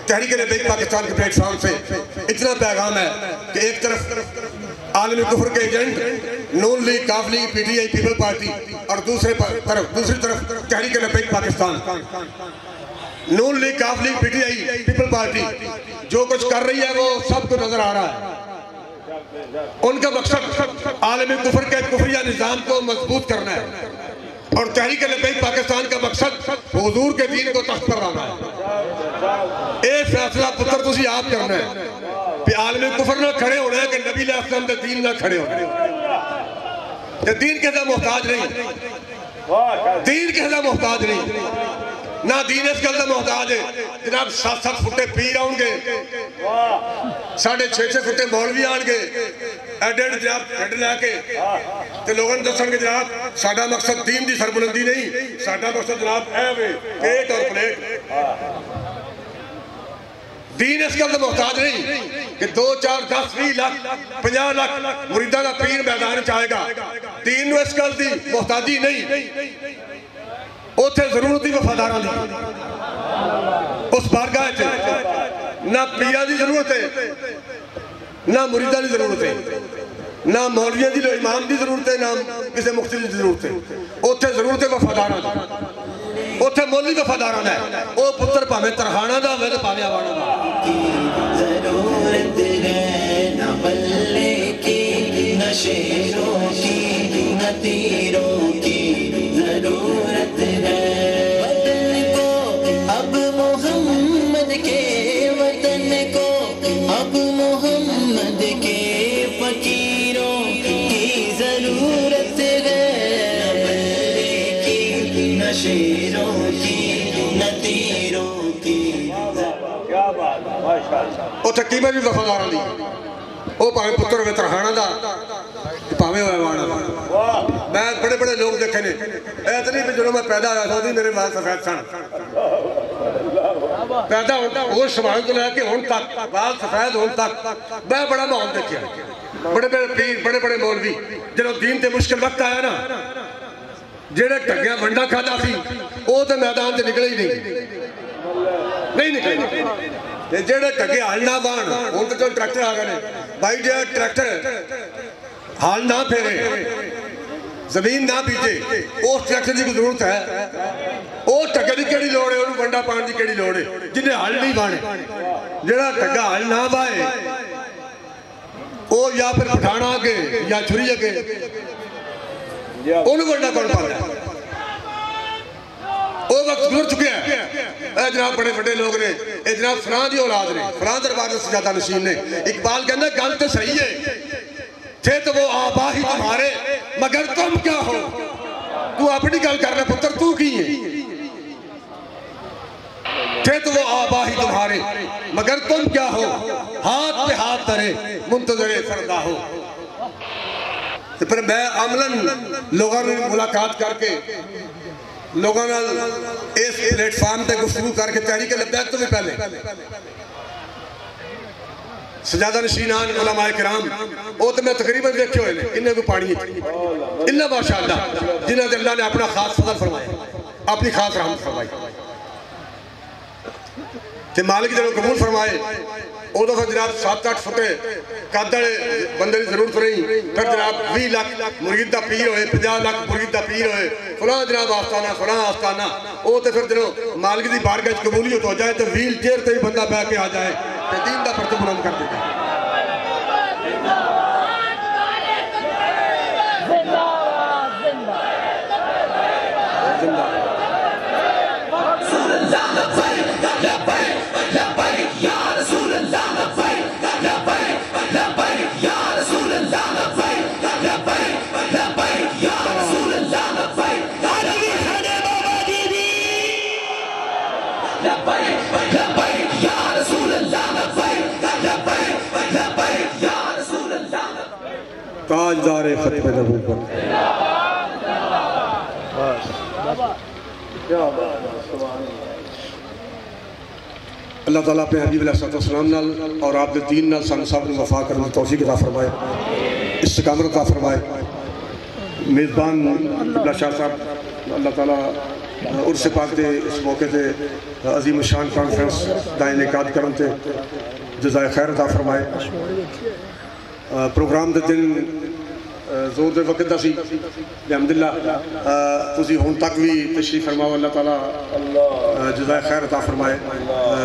तहरीक लब्बैक पाकिस्तान के प्लेटफॉर्म से इतना पैगाम है कि एक तरफ आलमी कुफ्र के एजेंट नून लीग, काफ लीग, PTI पीपल पार्टी और दूसरी तरफ तहरीक लब्बैक पाकिस्तान। नून लीग, काफ लीग, PTI पीपल पार्टी जो कुछ कर रही है वो सबको नजर आ रहा है। उनका मकसद आलमी कुफ्र के कुफ्रिया निजाम को मजबूत करना है और तहरीक लब्बैक पाकिस्तान का मकसद हुजूर के दीन को तख्त पर लाना है। ये फैसला पुत्र तुसी आप करना है कि आलमी कुफर ना खड़े होना है कि नबी अलैहिस्सलाम के दीन ना खड़े होना। दीन के मोहताज नहीं, दीन के मोहताज नहीं, ना दीन इस गल का मोहताज है। जनाब 7-7 फुटे पीर आउणगे, 6.5 फुटे मौलवी आउणगे, एडे जनाब हेड लैके ते लोगों दसणगे जनाब साडा मकसद दीन की सरबुलंदी नहीं, साडा मकसद जनाब है वे पेट और प्लेट। दीन इस गल का मोहताज नहीं कि 2, 4, 10, 20 लाख 50 लाख मुरीदा का पीर मैदान च आएगा। दीन इस गल की मोहताजी नहीं, उथे जरूरत ही वफादारा दी उस बारगाह च ना पीरा की जरूरत है, ना मुरीदा की जरूरत है, ना मौलविया की इमाम की जरूरत है, ना किसी मुफ्ती की जरूरत है। उथे जरूरत है वफादारा की, उथे मोली वफादारा है। वो पुत्र भावे तरहाना का हो भावे आवाना का। उथे कीमत भी वफादारा दी, वो भावे पुत्र होवे तरहाना दा भावे होवे वाणा दा। मैं बड़े बड़े लोग देखे ने, ऐसा नहीं जो मैं पैदा होया था मेरे बाल सफेद सन, पैदा होश संभाल को लैके हुण तक बाल सफेद होने तक मैं बड़ा माहौल देखा। बड़े बड़े पीर, बड़े बड़े मौलवी जो दीन ते मुश्किल वक्त आया ना, जेड़े ढग्गिया वंडा खादा सी वो तो मैदान से निकले ही नहीं निकले। जेड़े ढगे हल ना बाण हुण तो चल ट्रैक्टर आ गए भाई, जो ट्रैक्टर हल ना फेरे जमीन ना बीजे उस ट्रैक्टर की जरूरत है। वो ढगे की केड़ी लोड़ है, उन्होंने वंडा पाने की केड़ी लोड़ है जिन्हें हल नहीं बाने। जेड़ा ढगा हल ना बाए वो या फिर पठाना अगे या छुरी अगे उन्होंने वंडा कौन पाता है। वो वक्त गुजर चुके हैं। जनाब बड़े बड़े लोग ने, जनाब फलां दी औलाद ने, फलां दरबार से सजादा नशीन ने। इकबाल कहना गल तो सही है, थे तो वो आबा ही तुम्हारे मगर तुम क्या हो। तू अपनी गल करना पुत्र, तू की है। थे तो वो आबा ही तुम्हारे मगर तुम क्या हो, हाथ पे हाथ धरे मुंतजरे फरदा हो। तो फिर मैं अमलन लोगों ने मुलाकात करके लोगों इस प्लेटफॉर्म पर गुफ्तगू करके तहरीक लब्बैक तो भी पहले सजादा नशीनान उलमाए किराम वो तो मैं तकरीबन देखे हुए ने, इन्हें कोई पानी इन्ना माशाअल्लाह जिन्हें अल्लाह ने अपना खास फजल फरमाया, अपनी खास रहमत फरमाई ते मालिक जब कबूल फरमाए। उदों फिर जनाब 7-8 फुटे कद वाले बंदे की जरूरत रही। फिर जनाब 20 लाख मुरीद का पीर होए, 50 लाख मुरीद का पीर होए, फलां जनाब आस्ताना फलां आस्ताना। वो तो फिर जो मालिक की बारगाह कबूलियत हो जाए तो व्हील चेयर से ही बंदा बह के आ जाए तो दीन का फर्ज बुलंद कर देता है। ताजदार खत्म नबूवत अल्लाह ताला अपने हबीब अलैहिस्सलाम नाल और आपके दीन नाल सन सब नूं वफा करने की तौफीक अता फरमाए, इस्तिकामत अता फरमाए। मेज़बान शाह साहब अल्लाह ताला उर्स पाक के इस मौके पर अजीम शान कॉन्फ्रेंस का इनेकाद करन ते जज़ाए खैर अता फरमाए। प्रोग्राम के दिन जोर दे वक्त सी अलहमदुलिल्लाह तुसी हुण तक भी तशरीफ फरमाओ। अल्लाह ताला जज़ाए खैर अता फरमाए,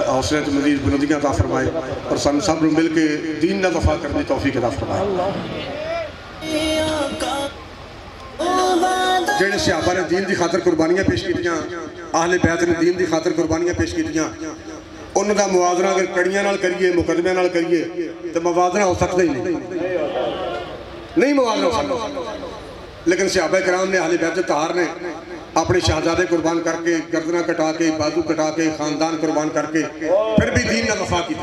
हौसले तो मज़ीद बुलंदियां अता फरमाए और सानू सब मिल के दीन नाल वफा करने की तौफीक अता फरमाए। जेड़े सहाबा ने दीन की खातर कुर्बानियां पेश कीतियां, आहले बैत ने दीन की खातर कुर्बानियां पेश कीतियां, उनका मुआवजा अगर कड़ियां नाल करिए मुकदमियां नाल करिए तो मुआवजा हो सकता ही नहीं मुआवजा हो सकता। लेकिन सहाबा कराम ने आहले बैत तार ने अपने शहजादे कुर्बान करके, गर्दना कटा के, बाजू कटा के, खानदान कुर्बान करके फिर भी दीन नाल वफा की।